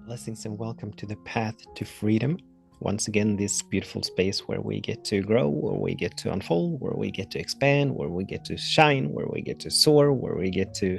Blessings and welcome to the path to freedom. Once again, this beautiful space where we get to grow, where we get to unfold, where we get to expand, where we get to shine, where we get to soar, where we get to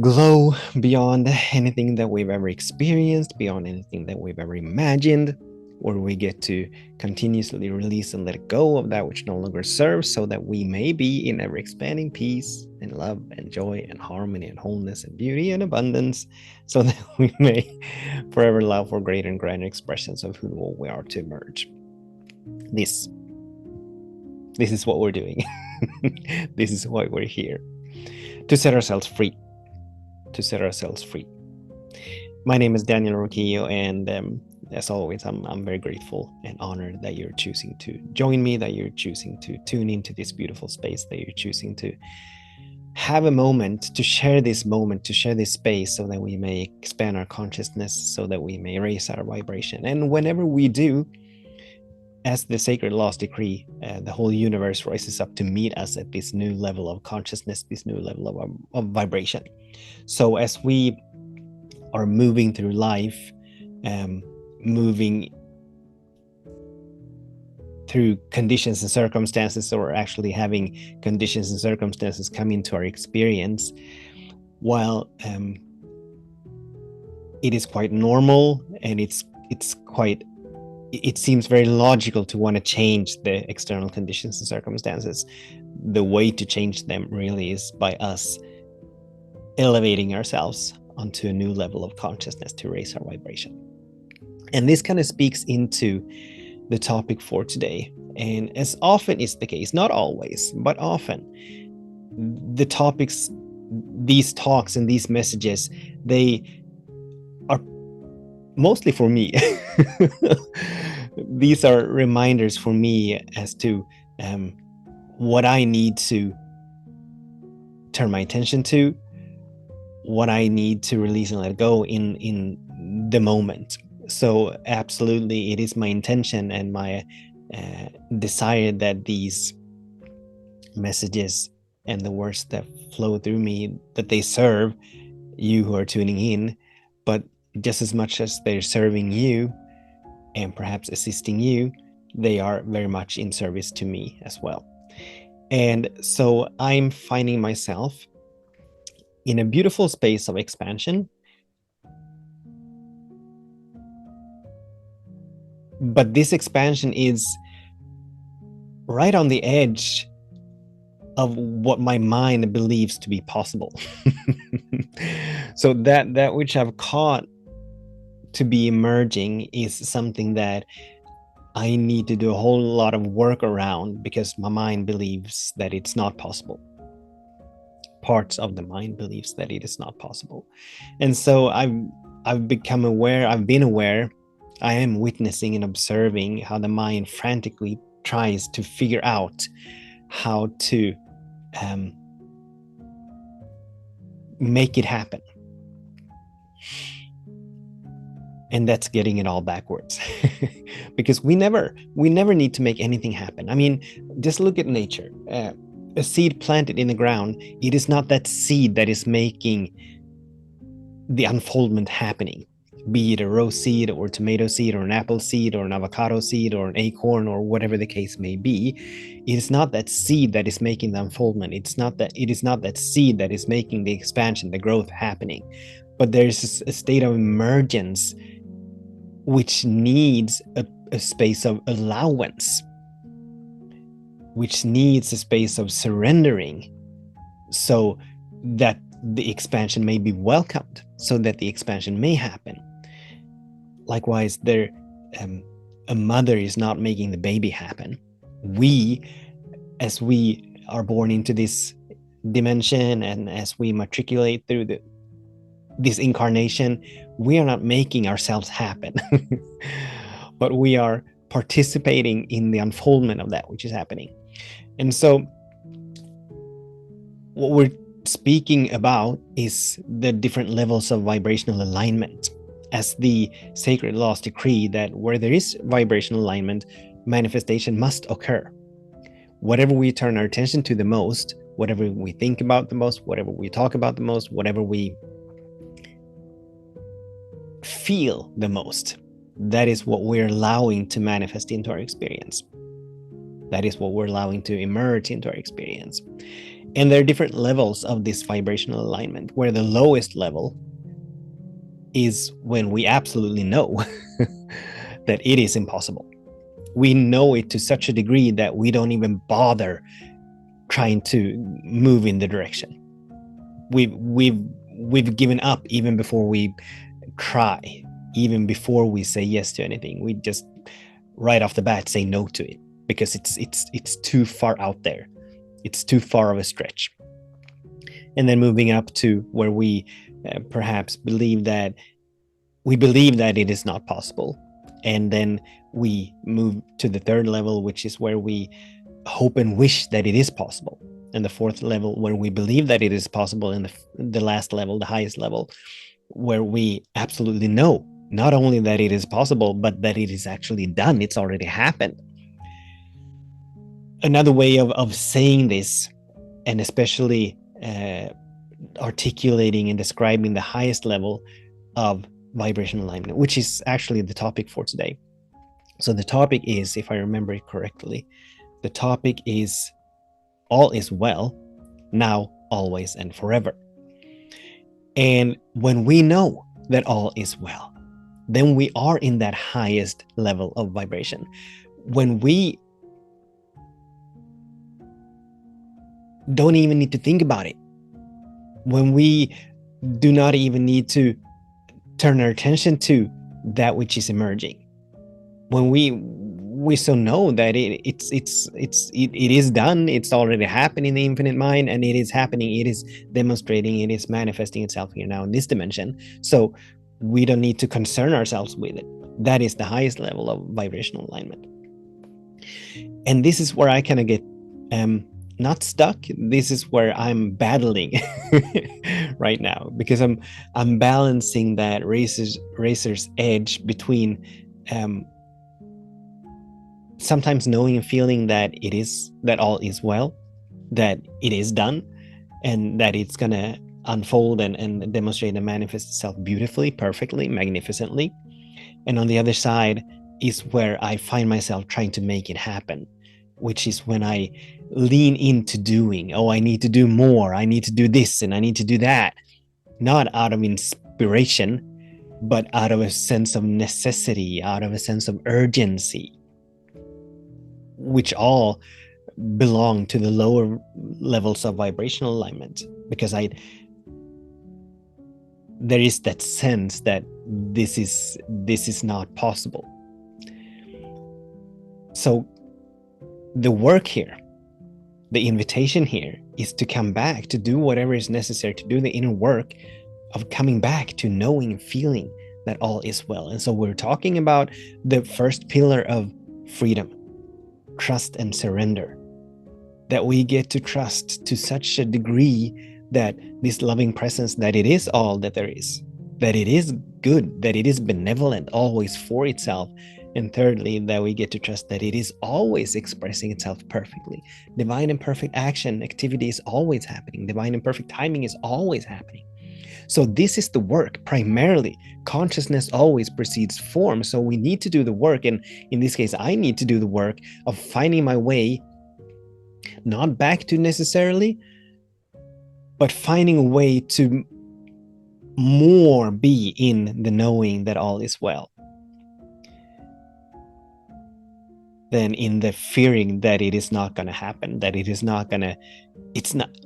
glow beyond anything that we've ever experienced, beyond anything that we've ever imagined, where we get to continuously release and let go of that which no longer serves, so that we may be in ever expanding peace and love and joy and harmony and wholeness and beauty and abundance, so that we may forever allow for greater and greater expressions of who we are to emerge. This is what we're doing. This is why we're here, to set ourselves free. My name is Daniel Roquillo, and as always, I'm very grateful and honored that you're choosing to join me, that you're choosing to tune into this beautiful space, that you're choosing to have a moment, to share this space, so that we may expand our consciousness, so that we may raise our vibration. And whenever we do, as the sacred laws decree, the whole universe rises up to meet us at this new level of consciousness, this new level of vibration. So as we are moving through life, moving through conditions and circumstances, or actually having conditions and circumstances come into our experience, while it is quite normal and it seems very logical to want to change the external conditions and circumstances, the way to change them really is by us elevating ourselves onto a new level of consciousness to raise our vibration. And this kind of speaks into the topic for today. And as often is the case, not always, but often, the topics, these talks and these messages, they are mostly for me. These are reminders for me as to what I need to turn my attention to, what I need to release and let go in the moment. So absolutely, it is my intention and my desire that these messages and the words that flow through me, that they serve you who are tuning in, but just as much as they're serving you and perhaps assisting you, they are very much in service to me as well. And so I'm finding myself in a beautiful space of expansion, but this expansion is right on the edge of what my mind believes to be possible. So that which I've caught to be emerging is something that I need to do a whole lot of work around, because my mind believes that it's not possible. Parts of the mind believes that it is not possible. And so I've become aware, I am witnessing and observing how the mind frantically tries to figure out how to make it happen. And that's getting it all backwards. Because we never need to make anything happen. I mean, just look at nature. A seed planted in the ground, it is not that seed that is making the unfoldment happening. Be it a rose seed or tomato seed or an apple seed or an avocado seed or an acorn or whatever the case may be, it is not that seed that is making the unfoldment. It is not that seed that is making the expansion, the growth happening. But there's a state of emergence which needs a space of allowance, which needs a space of surrendering, so that the expansion may be welcomed, so that the expansion may happen. Likewise, a mother is not making the baby happen. We, as we are born into this dimension and as we matriculate through this incarnation, we are not making ourselves happen, but we are participating in the unfoldment of that which is happening. And so what we're speaking about is the different levels of vibrational alignment, as the sacred laws decree that where there is vibrational alignment, manifestation must occur. Whatever we turn our attention to the most, whatever we think about the most, whatever we talk about the most, whatever we feel the most, that is what we're allowing to manifest into our experience. That is what we're allowing to emerge into our experience. And there are different levels of this vibrational alignment, where the lowest level is when we absolutely know that it is impossible. We know it to such a degree that we don't even bother trying to move in the direction. We've given up even before we try, even before we say yes to anything. We just right off the bat say no to it because it's too far out there. It's too far of a stretch. And then moving up to where we perhaps believe that it is not possible. And then we move to the third level, which is where we hope and wish that it is possible. And the fourth level, where we believe that it is possible. And the last level, the highest level, where we absolutely know not only that it is possible, but that it is actually done. It's already happened. Another way of saying this, and especially articulating and describing the highest level of vibration alignment, which is actually the topic for today. So the topic is, if I remember it correctly, the topic is all is well, now, always, and forever. And when we know that all is well, then we are in that highest level of vibration. When we don't even need to think about it, when we do not even need to turn our attention to that which is emerging, when we so know that it is done, it's already happened in the infinite mind, and it is happening, it is demonstrating, it is manifesting itself here now in this dimension. So we don't need to concern ourselves with it. That is the highest level of vibrational alignment. And this is where I kind of get not stuck. This is where I'm battling right now, because I'm balancing that razor's edge between sometimes knowing and feeling that all is well, that it is done, and that it's gonna unfold and demonstrate and manifest itself beautifully, perfectly, magnificently. And on the other side is where I find myself trying to make it happen, which is when I lean into doing. Oh, I need to do more. I need to do this and I need to do that. Not out of inspiration, but out of a sense of necessity, out of a sense of urgency, which all belong to the lower levels of vibrational alignment, because there is that sense that this is not possible. So the work here, the invitation here, is to come back, to do whatever is necessary, to do the inner work of coming back to knowing and feeling that all is well. And so we're talking about the first pillar of freedom, trust and surrender. That we get to trust to such a degree that this loving presence, that it is all that there is, that it is good, that it is benevolent, always for itself. And thirdly, that we get to trust that it is always expressing itself perfectly. Divine and perfect action, activity is always happening. Divine and perfect timing is always happening. So this is the work. Primarily, consciousness always precedes form. So we need to do the work. And in this case, I need to do the work of finding my way, not back to necessarily, but finding a way to more be in the knowing that all is well, than in the fearing that it is not going to happen, that it is not going to,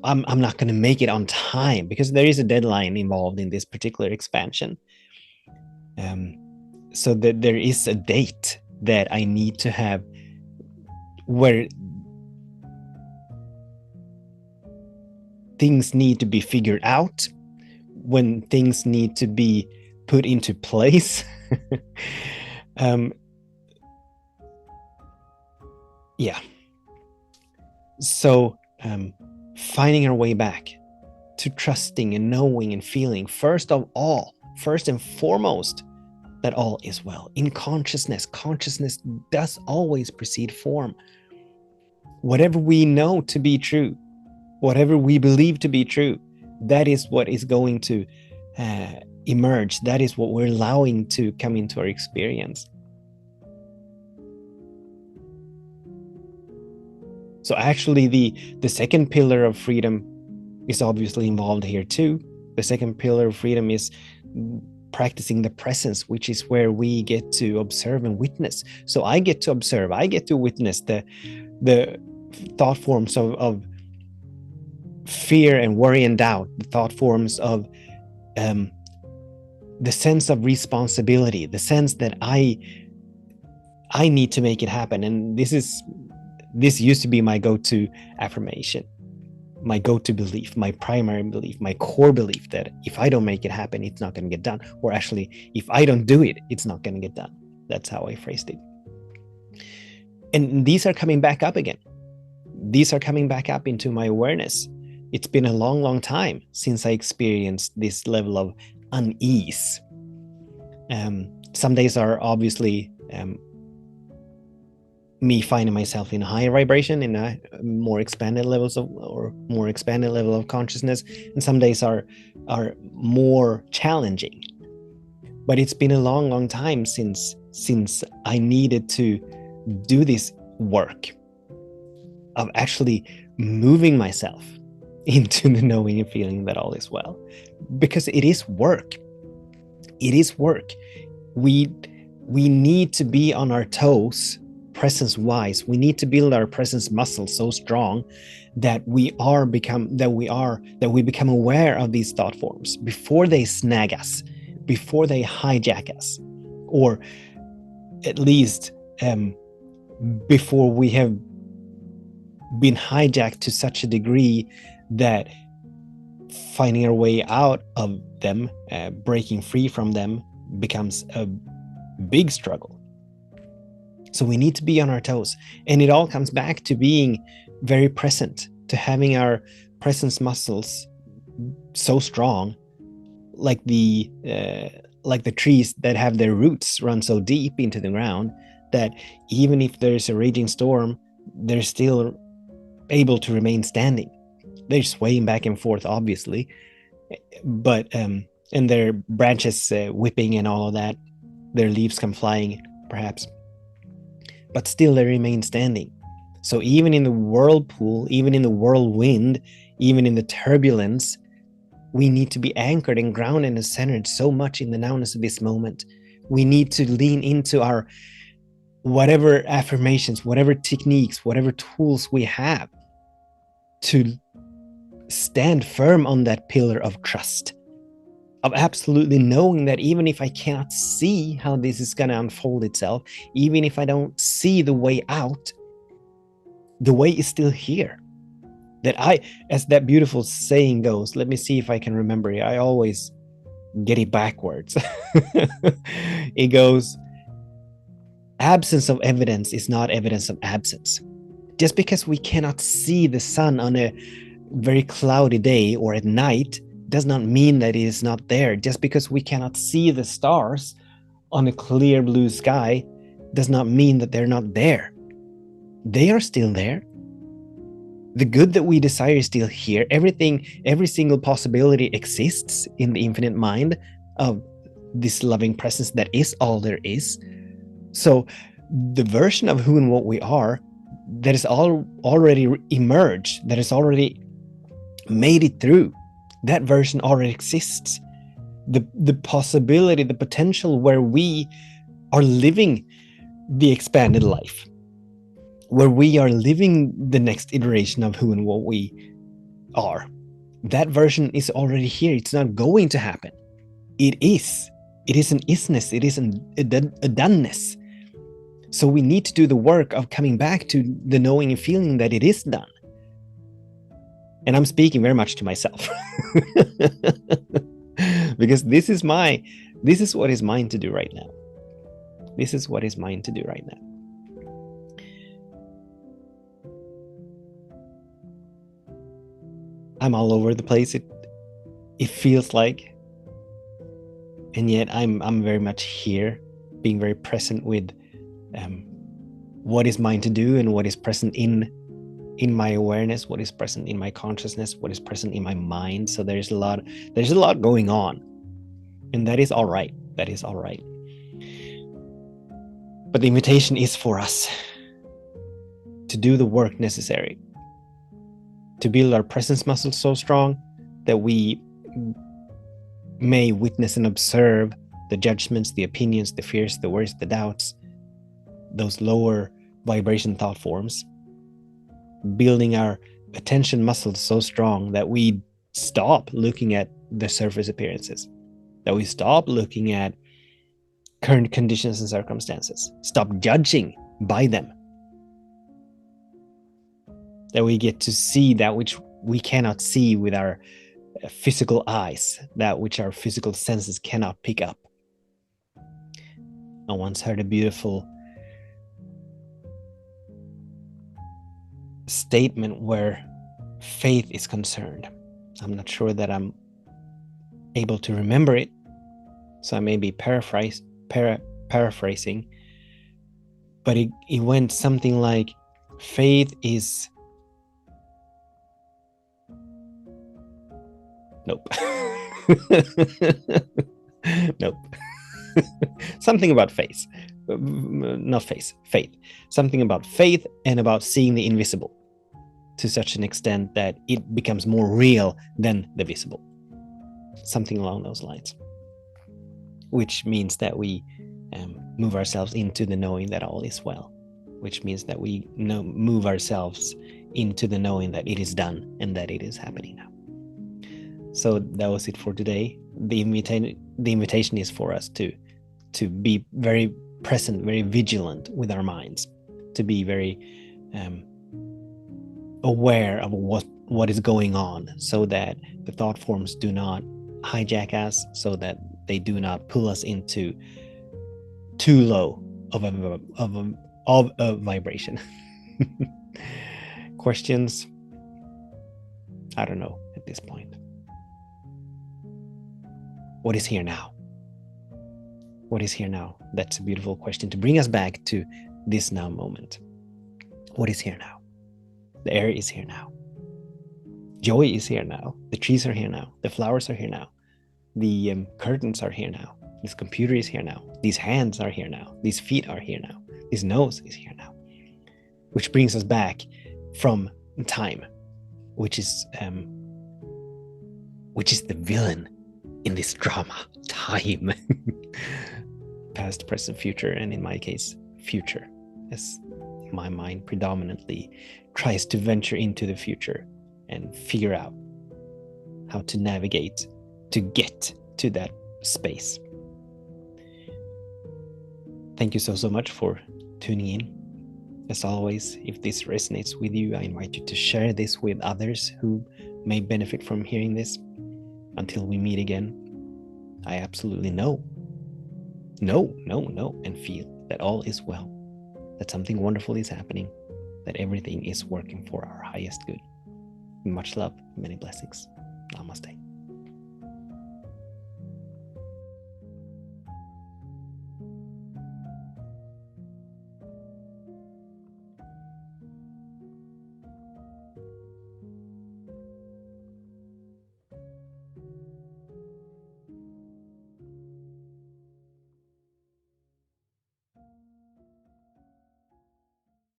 I'm not going to make it on time, because there is a deadline involved in this particular expansion. So that there is a date that I need to have, where things need to be figured out, when things need to be put into place. Yeah. So finding our way back to trusting and knowing and feeling, first and foremost, that all is well. In consciousness does always precede form. Whatever we know to be true, whatever we believe to be true, that is what is going to emerge. That is what we're allowing to come into our experience. So actually the second pillar of freedom is obviously involved here too. The second pillar of freedom is practicing the presence, which is where we get to observe and witness. So I get to observe, I get to witness the thought forms of fear and worry and doubt, the thought forms of the sense of responsibility, the sense that I need to make it happen. And this used to be my go-to affirmation, my go-to belief, my primary belief, my core belief that if I don't make it happen, it's not going to get done. Or actually, if I don't do it, it's not going to get done. That's how I phrased it. And these are coming back up again. These are coming back up into my awareness. It's been a long, long time since I experienced this level of unease. Some days are obviously me finding myself in a higher vibration, in a more expanded level of consciousness, and some days are more challenging. But it's been a long, long time since I needed to do this work of actually moving myself into the knowing and feeling that all is well, because it is work. It is work. We need to be on our toes presence wise. We need to build our presence muscle so strong that we become aware of these thought forms before they snag us, before they hijack us, or at least before we have been hijacked to such a degree that finding our way out of them, breaking free from them, becomes a big struggle. So we need to be on our toes. And it all comes back to being very present, to having our presence muscles so strong, like the trees that have their roots run so deep into the ground that even if there's a raging storm, they're still able to remain standing. They're swaying back and forth, obviously, but and their branches whipping and all of that, their leaves come flying, perhaps, but still they remain standing. So even in the whirlpool, even in the whirlwind, even in the turbulence, we need to be anchored and grounded and centered so much in the nowness of this moment. We need to lean into our whatever affirmations, whatever techniques, whatever tools we have to stand firm on that pillar of trust, of absolutely knowing that even if I cannot see how this is going to unfold itself, even if I don't see the way out, the way is still here. That as that beautiful saying goes, let me see if I can remember it. I always get it backwards. It goes, absence of evidence is not evidence of absence. Just because we cannot see the sun on a very cloudy day or at night does not mean that it is not there. Just because we cannot see the stars on a clear blue sky does not mean that they're not there. They are still there. The good that we desire is still here. Everything, every single possibility exists in the infinite mind of this loving presence that is all there is. So the version of who and what we are that is already emerged, that has already made it through, that version already exists. The possibility, the potential where we are living the expanded life, where we are living the next iteration of who and what we are, that version is already here. It's not going to happen. It is. It is an isness. It is a doneness. So we need to do the work of coming back to the knowing and feeling that it is done. And I'm speaking very much to myself because this is what is mine to do right now. This is what is mine to do right now. I'm all over the place. It feels like, and yet I'm very much here, being very present with what is mine to do and what is present in my awareness, what is present in my consciousness, what is present in my mind. So there's a lot going on. And that is all right. That is all right. But the invitation is for us to do the work necessary to build our presence muscles so strong that we may witness and observe the judgments, the opinions, the fears, the worries, the doubts, those lower vibration thought forms, building our attention muscles so strong that we stop looking at the surface appearances, that we stop looking at current conditions and circumstances, stop judging by them, that we get to see that which we cannot see with our physical eyes, that which our physical senses cannot pick up. I once heard a beautiful statement where faith is concerned. I'm not sure that I'm able to remember it, so I may be paraphrasing, but it went something like, faith is... Nope. Nope. Something about faith. Not faith. Faith. Something about faith and about seeing the invisible to such an extent that it becomes more real than the visible. Something along those lines. Which means that we move ourselves into the knowing that all is well. Which means that we move ourselves into the knowing that it is done and that it is happening now. So that was it for today. The invitation is for us to be very present, very vigilant with our minds, to be very aware of what is going on, so that the thought forms do not hijack us, so that they do not pull us into too low of a vibration. Questions? I don't know at this point. What is here now? What is here now? That's a beautiful question to bring us back to this now moment. What is here now? The air is here now. Joy is here now. The trees are here now. The flowers are here now. The curtains are here now. This computer is here now. These hands are here now. These feet are here now. This nose is here now. Which brings us back from time, which is the villain in this drama. Time. Past, present, future, and in my case, future, as my mind predominantly tries to venture into the future and figure out how to navigate to get to that space. Thank you so much for tuning in. As always, if this resonates with you, I invite you to share this with others who may benefit from hearing this. Until we meet again, I absolutely know, and feel that all is well, that something wonderful is happening, that everything is working for our highest good. Much love, many blessings. Namaste.